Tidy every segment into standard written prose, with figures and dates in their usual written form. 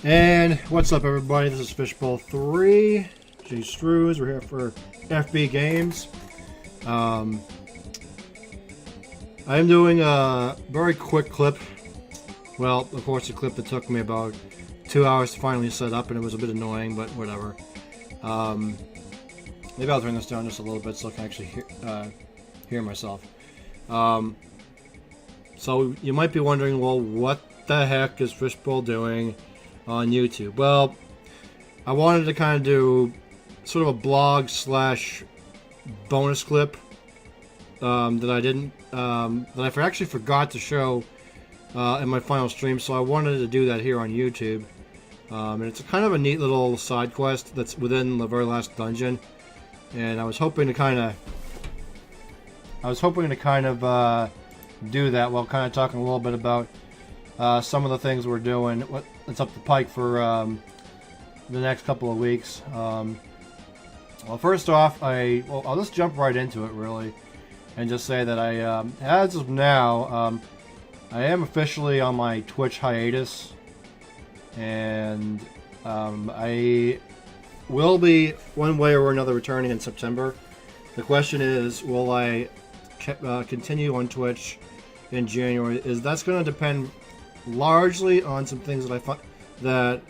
And what's up, everybody? This is Fishbowl 3. J Strews. We're here for FB Games. I am doing a very quick clip. Well, of course, a clip that took me about 2 hours to finally set up, and it was a bit annoying, but whatever. Maybe I'll turn this down just a little bit so I can actually hear myself. So you might be wondering, well, what the heck is Fishbowl doing on YouTube? Well, I wanted to kind of do sort of a blog slash bonus clip that I didn't that I actually forgot to show in my final stream, so I wanted to do that here on YouTube. And it's kind of a neat little side quest that's within the very last dungeon, and I was hoping to kind of do that while kind of talking a little bit about some of the things we're doing, what's up the pike for the next couple of weeks. Well, first off, I'll just jump right into it, really, and just say that as of now, I am officially on my Twitch hiatus, and I will be one way or another returning in September. The question is, will I continue on Twitch in January? That's going to depend largely on some things that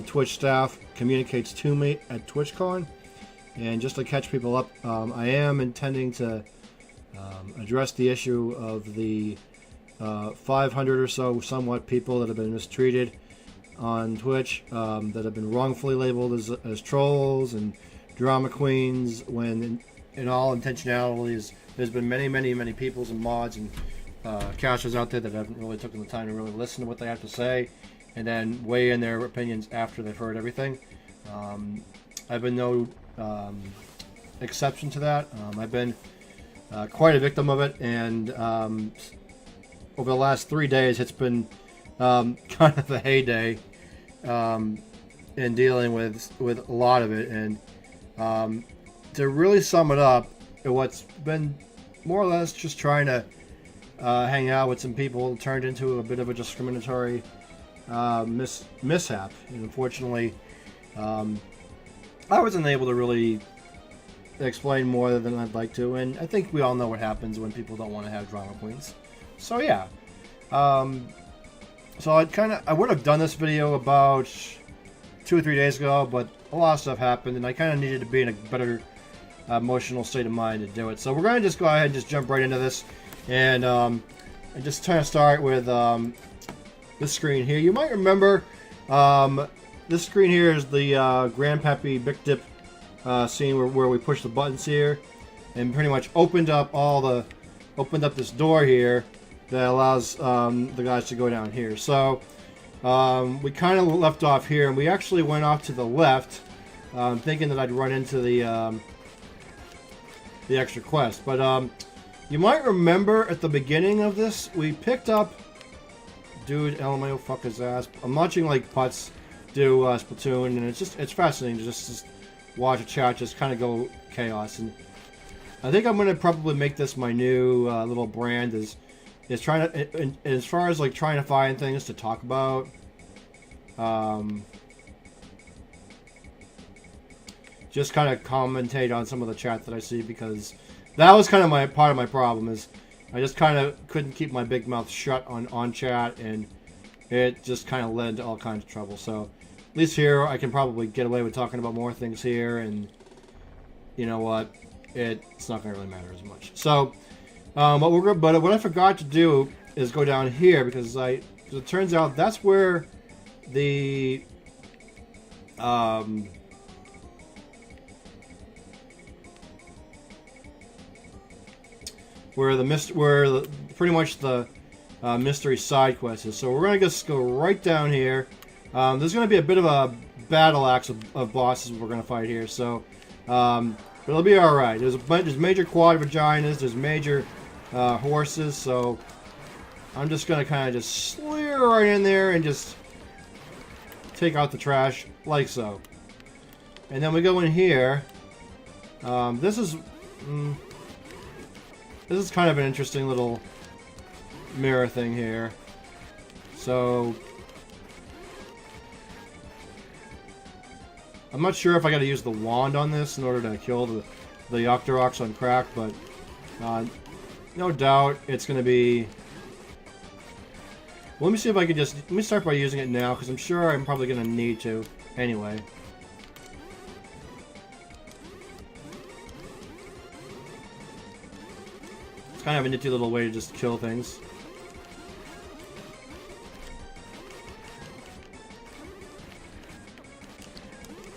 Twitch staff communicates to me at TwitchCon. And just to catch people up, I am intending to address the issue of the 500 or so somewhat people that have been mistreated on Twitch, that have been wrongfully labeled as trolls and drama queens, when in all intentionalities there's been many peoples and mods and casters out there that haven't really taken the time to really listen to what they have to say and then weigh in their opinions after they've heard everything. I've been no exception to that. I've been quite a victim of it, and over the last 3 days it's been kind of a heyday in dealing with a lot of it. And to really sum it up, what's been more or less just trying to hang out with some people turned into a bit of a discriminatory mishap. And unfortunately, I wasn't able to really explain more than I'd like to, and I think we all know what happens when people don't want to have drama queens. So yeah, so I would have done this video about 2 or 3 days ago, but a lot of stuff happened, and I kind of needed to be in a better emotional state of mind to do it. So we're going to just go ahead and just jump right into this, and just trying to start with this screen here. You might remember this screen here is the Grandpappy Big Dip scene where we push the buttons here, and pretty much opened up this door here that allows the guys to go down here. So we kind of left off here, and we actually went off to the left, thinking that I'd run into the extra quest. But you might remember at the beginning of this, we picked up, dude, LMAO, fuck his ass. I'm watching like Putz do Splatoon, and it's fascinating to just watch a chat just kind of go chaos. And I think I'm gonna probably make this my new little brand, is trying to, as far as like trying to find things to talk about. Just kind of commentate on some of the chat that I see, because that was kind of part of my problem, is I just kind of couldn't keep my big mouth shut on chat, and it just kind of led to all kinds of trouble. So at least here I can probably get away with talking about more things here, and you know what, it's not going to really matter as much. So but what I forgot to do is go down here, because it turns out that's where the pretty much the mystery side quest is. So we're gonna just go right down here. There's gonna be a bit of a battle axe of bosses we're gonna fight here. So but it'll be all right. There's major quad vaginas. There's major horses. So I'm just gonna kind of just slither right in there and just take out the trash like so. And then we go in here. This is kind of an interesting little mirror thing here. So I'm not sure if I got to use the wand on this in order to kill the Octoroks on crack, but no doubt it's going to be... Well, let me see if I can just... Let me start by using it now, because I'm sure I'm probably going to need to anyway. It's kind of a nifty little way to just kill things.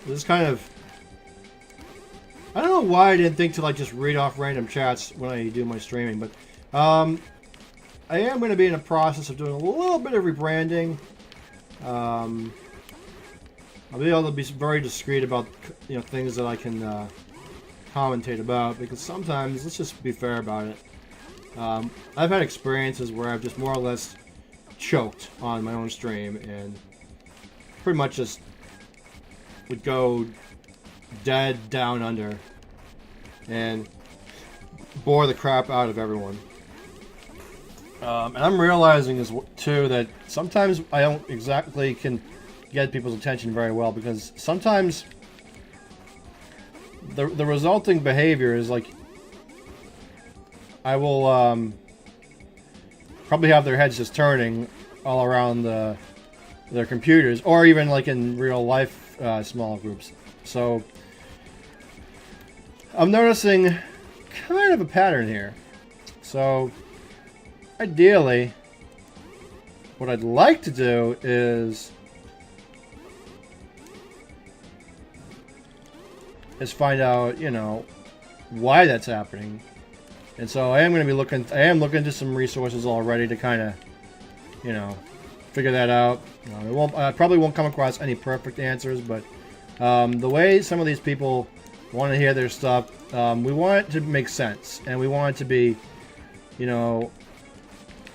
This is kind of... I don't know why I didn't think to like just read off random chats when I do my streaming, but I am going to be in a process of doing a little bit of rebranding. I'll be able to be very discreet about things that I can commentate about, because sometimes, let's just be fair about it, I've had experiences where I've just more or less choked on my own stream and pretty much just would go dead down under and bore the crap out of everyone. And I'm realizing as too that sometimes I don't exactly can get people's attention very well, because sometimes the resulting behavior is like I will probably have their heads just turning all around their computers, or even like in real life small groups. So I'm noticing kind of a pattern here. So ideally, what I'd like to do is find out, why that's happening. And so I am going to be looking into some resources already to kind of, figure that out. I probably won't come across any perfect answers, but the way some of these people want to hear their stuff, we want it to make sense, and we want it to be,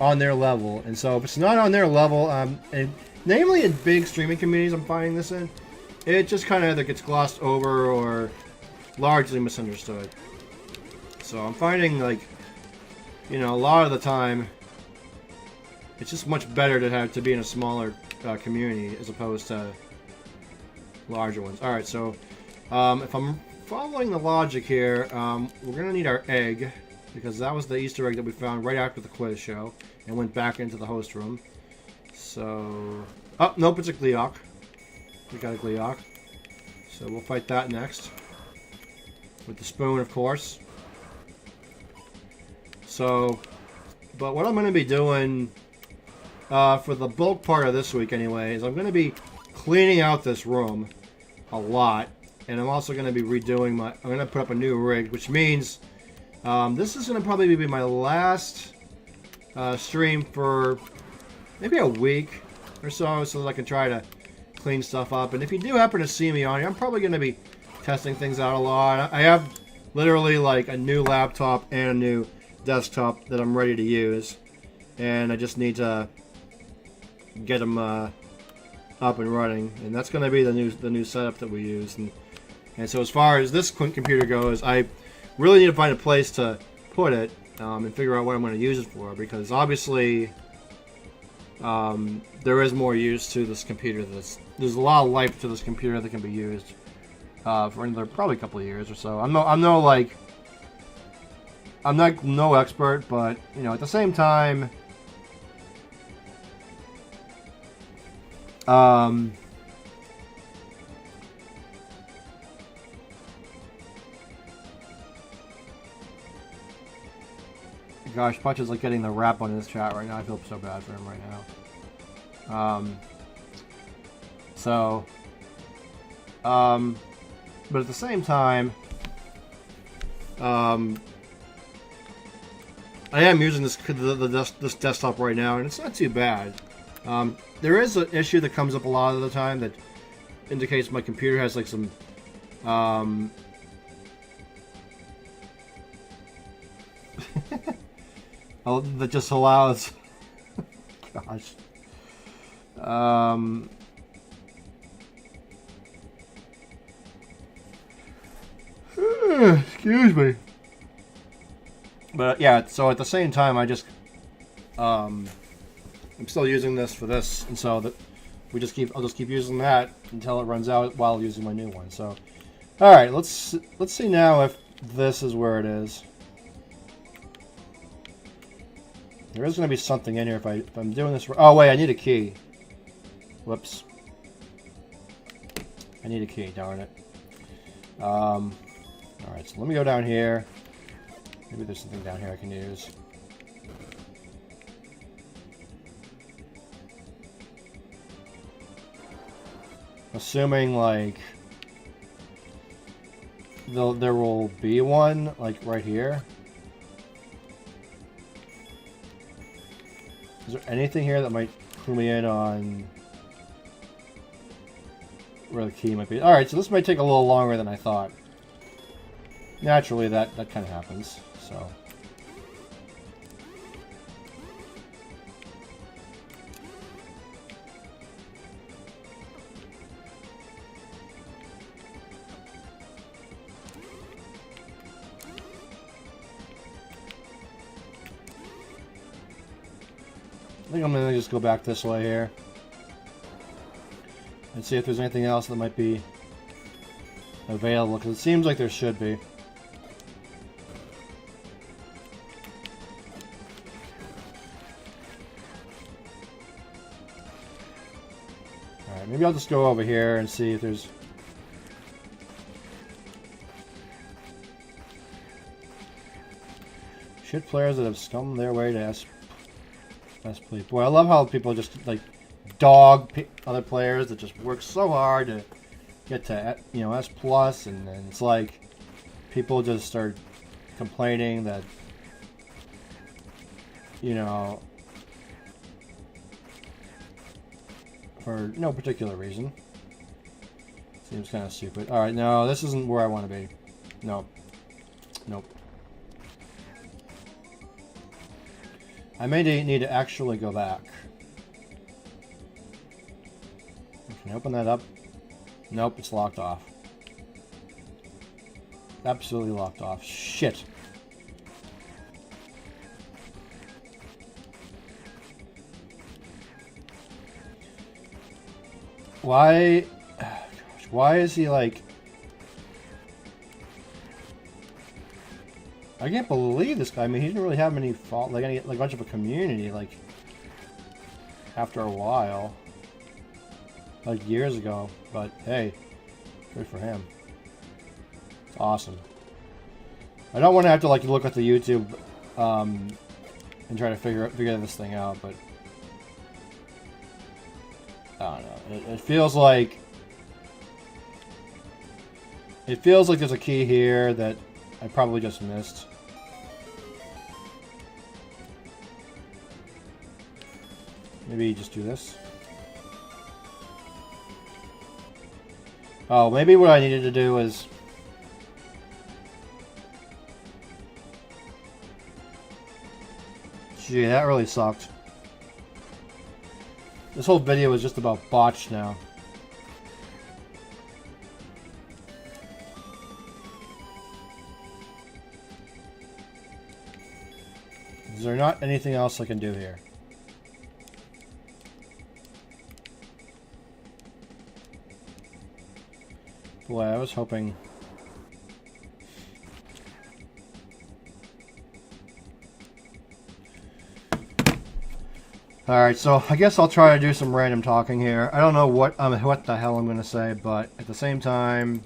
on their level. And so if it's not on their level, and namely in big streaming communities, I'm finding this in, it just kind of either gets glossed over or largely misunderstood. So I'm finding, like, a lot of the time, it's just much better to be in a smaller community as opposed to larger ones. Alright, so if I'm following the logic here, we're going to need our egg, because that was the Easter egg that we found right after the quiz show and went back into the host room. So... Oh, nope, it's a Gleeok. We got a Gleeok. So we'll fight that next. With the spoon, of course. So, but what I'm going to be doing for the bulk part of this week anyway is I'm going to be cleaning out this room a lot. And I'm also going to be redoing I'm going to put up a new rig, which means this is going to probably be my last stream for maybe a week or so that I can try to clean stuff up. And if you do happen to see me on here, I'm probably going to be testing things out a lot. I have literally like a new laptop and a new desktop that I'm ready to use, and I just need to get them up and running, and that's going to be the new setup that we use. And so as far as this computer goes, I really need to find a place to put it and figure out what I'm going to use it for, because obviously there is more use to this computer. There's a lot of life to this computer that can be used for another probably a couple of years or so. I'm not no expert, but at the same time, gosh, Punch is like getting the rap on his chat right now. I feel so bad for him right now. But at the same time, I am using this desktop right now, and it's not too bad. There is an issue that comes up a lot of the time that indicates my computer has like some that just allows gosh excuse me. But yeah, so at the same time, I just I'm still using this for this, and so that I'll just keep using that until it runs out while using my new one. So, all right, let's see now if this is where it is. There is going to be something in here if I'm doing this. Oh wait, I need a key. Whoops. I need a key. Darn it. All right, so let me go down here. Maybe there's something down here I can use. Assuming, like, there will be one, like, right here. Is there anything here that might clue me in on where the key might be? Alright, so this might take a little longer than I thought. Naturally, that kind of happens, so... I think I'm going to just go back this way here and see if there's anything else that might be available, because it seems like there should be. Alright, maybe I'll just go over here and see if there's... Shit players that have scummed their way to S play. Boy, I love how people just like dog other players that just work so hard to get to, you know, S plus, and then it's like people just start complaining that, you know, for no particular reason. Seems kind of stupid. All right, no, this isn't where I want to be. Nope. Nope. I may need to actually go back. Can I open that up? Nope, it's locked off. Absolutely locked off. Shit. Why? Gosh, why is he like... I can't believe this guy. I mean, he didn't really have any fault, like much of a community, like after a while, like years ago. But hey, good for him. It's awesome. I don't want to have to like look at the YouTube and try to figure this thing out, but I don't know. It feels like there's a key here that I probably just missed. Maybe just do this. Oh, maybe what I needed to do is... Gee, that really sucked. This whole video is just about botch now. Is there not anything else I can do here? Boy, I was hoping... Alright, so I guess I'll try to do some random talking here. I don't know what the hell I'm going to say, but at the same time...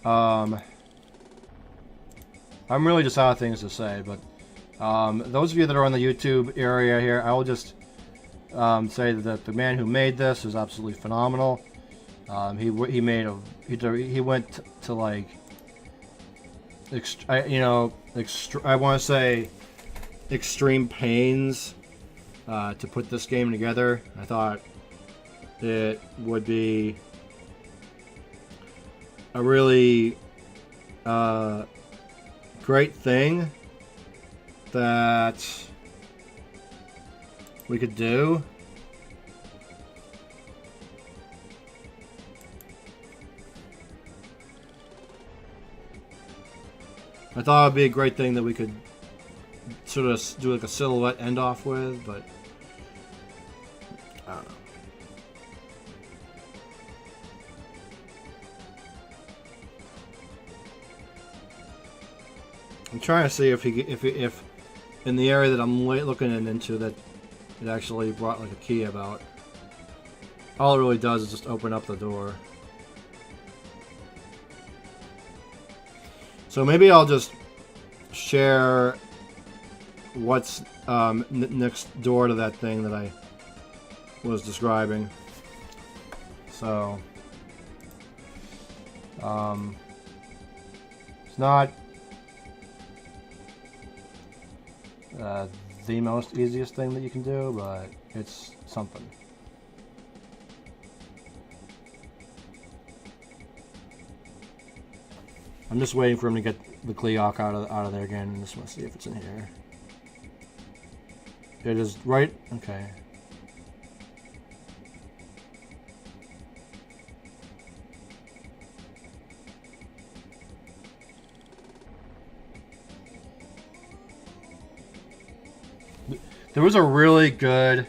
I'm really just out of things to say, but those of you that are on the YouTube area here, I will just say that the man who made this is absolutely phenomenal. He went to like, I want to say extreme pains to put this game together. I thought it would be a really great thing that we could do. I thought it would be a great thing that we could sort of do like a silhouette end off with, but I'm trying to see if in the area that I'm looking into that it actually brought like a key about. All it really does is just open up the door. So maybe I'll just share what's next door to that thing that I was describing. So it's not the most easiest thing that you can do, but it's something. I'm just waiting for him to get the Kleok out of there again. I just want to see if it's in here. It is right. Okay. There was a really good.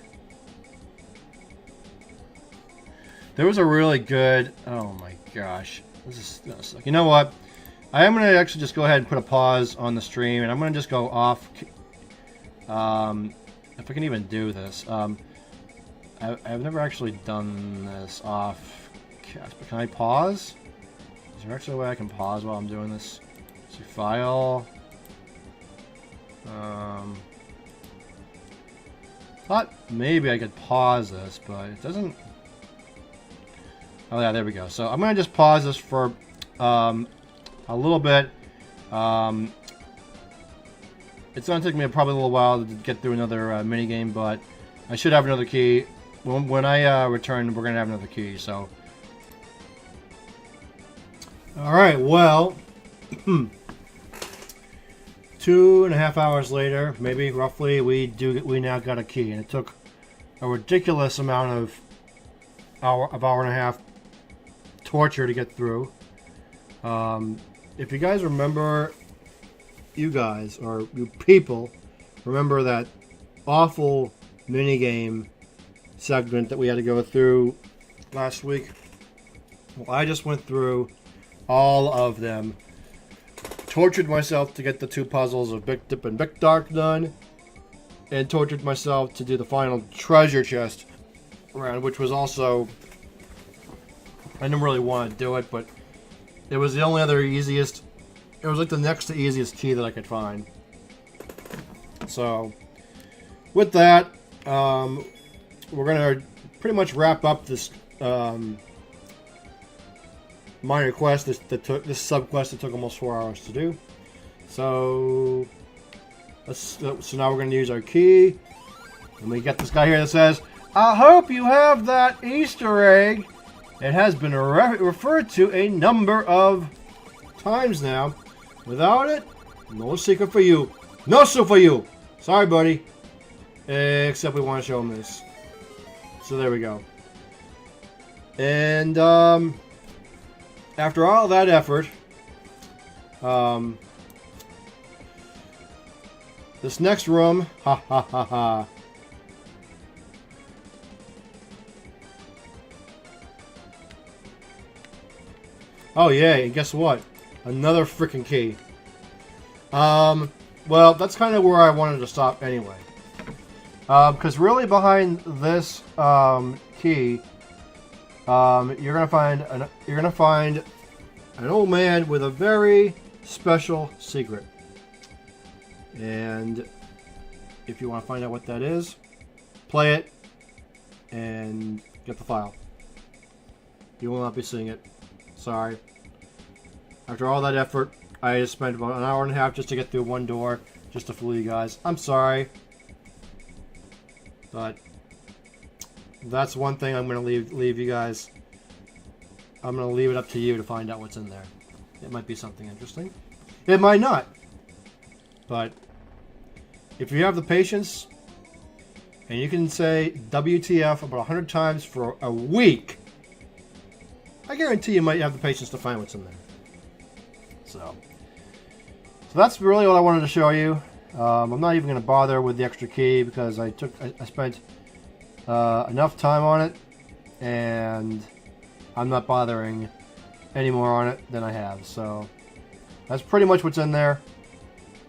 Oh my gosh, this is gonna suck. You know what? I am gonna actually just go ahead and put a pause on the stream, and I'm gonna just go off. If I can even do this. I've never actually done this off. But can I pause? Is there actually a way I can pause while I'm doing this? Let's see, file. Thought maybe I could pause this, but it doesn't. Oh yeah, there we go. So I'm gonna just pause this for a little bit. It's gonna take me probably a little while to get through another mini game, but I should have another key. When I return, we're gonna have another key. So, all right. Well, 2.5 hours later, maybe roughly, we now got a key, and it took a ridiculous amount of hour and a half torture to get through. If you guys remember, you people remember that awful minigame segment that we had to go through last week. Well, I just went through all of them. Tortured myself to get the 2 puzzles of Big Dip and Big Dark done, and tortured myself to do the final treasure chest round, which was also, I didn't really want to do it, but it was the only other easiest, it was like the next to easiest key that I could find. So with that, we're gonna pretty much wrap up this minor quest, this sub quest that took almost 4 hours to do. So now we're going to use our key, and we get this guy here that says, "I hope you have that Easter egg. It has been referred to a number of times now. Without it, no secret for you. No soup for you. Sorry, buddy. Except we want to show him this. So there we go. And after all that effort, this next room, ha ha ha ha. Oh yeah, and guess what? Another freaking key. Well, that's kind of where I wanted to stop anyway. Because really behind this key, you're gonna find an old man with a very special secret. And if you want to find out what that is, play it and get the file. You will not be seeing it. Sorry. After all that effort, I just spent about an hour and a half just to get through one door, just to fool you guys. I'm sorry. But that's one thing I'm going to leave you guys. I'm going to leave it up to you to find out what's in there. It might be something interesting. It might not. But if you have the patience, and you can say WTF about 100 times for a week, I guarantee you might have the patience to find what's in there. So that's really what I wanted to show you. I'm not even going to bother with the extra key because I spent enough time on it, and I'm not bothering any more on it than I have. So that's pretty much what's in there.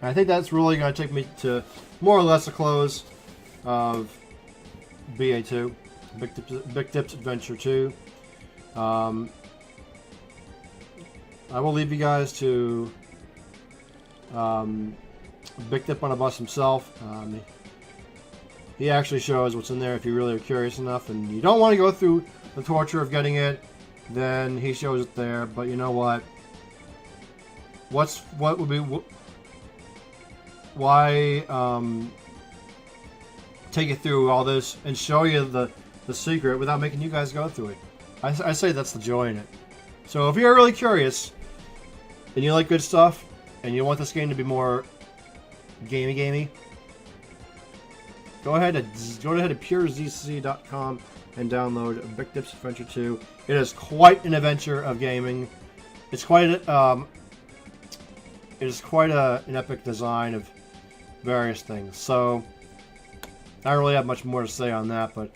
And I think that's really going to take me to more or less the close of BA2, Big Tips Adventure 2. I will leave you guys to Big Tip on a Bus himself. He actually shows what's in there if you really are curious enough, and you don't want to go through the torture of getting it. Then he shows it there. But you know what? What would be why take you through all this and show you the secret without making you guys go through it? I say that's the joy in it. So if you're really curious and you like good stuff and you want this game to be more gamey, go ahead to purezc.com and download Big Tips Adventure 2. It is quite an adventure of gaming. It's quite an epic design of various things. So I don't really have much more to say on that, but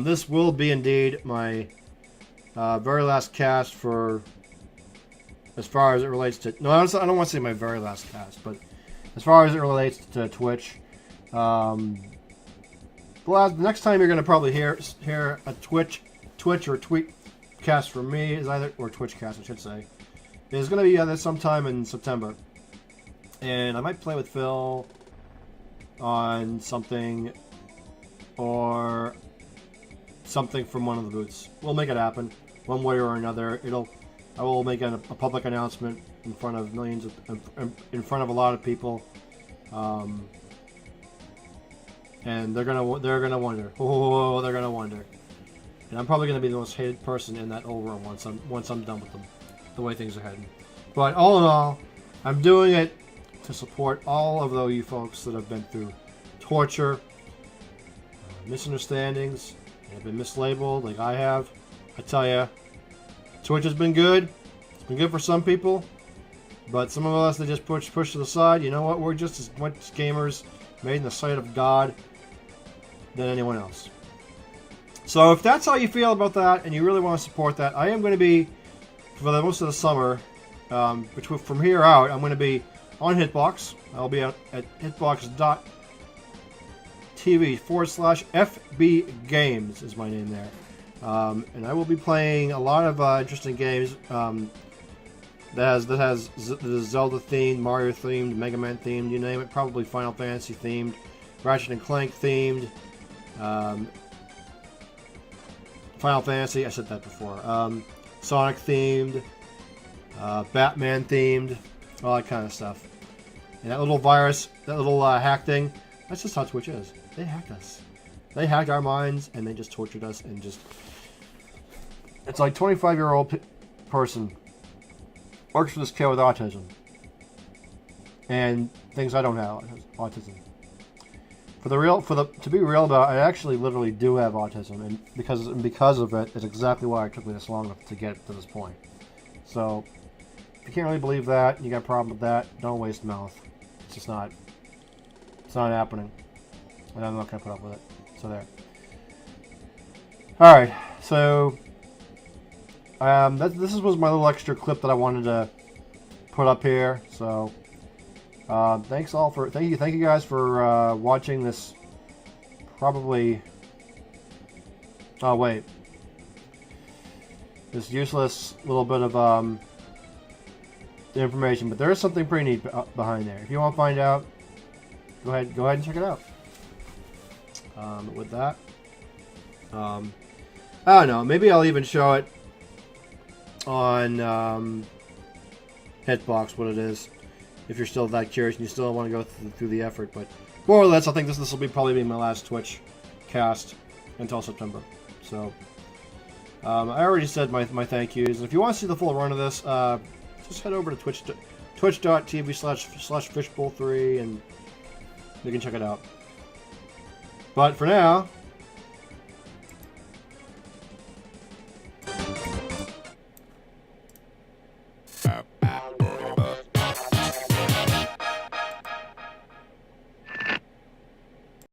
this will be indeed my very last cast for, as far as it relates to, no, I don't want to say my very last cast, but as far as it relates to Twitch, the next time you're going to probably hear a Twitch or tweet cast from me is either, or Twitch cast I should say, is going to be either sometime in September, and I might play with Phil on something or something from one of the booths. We'll make it happen one way or another. I will make a public announcement in front of millions of, in front of a lot of people, and they're gonna wonder. Oh, they're gonna wonder. And I'm probably gonna be the most hated person in that whole room once I'm done with them, the way things are heading. But all in all, I'm doing it to support all of those you folks that have been through torture, misunderstandings, and have been mislabeled like I have. I tell ya, Twitch has been good. It's been good for some people, but some of us that just push to the side. You know what? We're just as much gamers made in the sight of God than anyone else. So if that's how you feel about that and you really want to support that, I am going to be, for the most of the summer, from here out, I'm going to be on Hitbox. I'll be at hitbox.tv/FB Games is my name there. And I will be playing a lot of interesting games that has Zelda themed, Mario themed, Mega Man themed, you name it. Probably Final Fantasy themed, Ratchet and Clank themed, Final Fantasy. I said that before. Sonic themed, Batman themed, all that kind of stuff. And that little virus, that little hack thing. That's just how Twitch is. They hacked us. They hacked our minds and they just tortured us and just. It's like 25-year-old person works for this kid with autism and thinks I don't have autism. To be real about it, I actually literally do have autism, and because of it, it's exactly why it took me this long to get to this point. So if you can't really believe that, and you got a problem with that, don't waste mouth. It's just not. It's not happening, and I'm not gonna put up with it. So there. All right, so. This was my little extra clip that I wanted to put up here. So, thank you guys for watching this. Probably. Oh wait, this useless little bit of information, but there is something pretty neat behind there. If you want to find out, go ahead and check it out. With that, I don't know. Maybe I'll even show it on Hitbox what it is, if you're still that curious and you still want to go through the effort. But more or less, I think this will probably be my last Twitch cast until September. So I already said my thank yous, and if you want to see the full run of this, just head over to twitch.tv/fishbowl3 and you can check it out. But for now,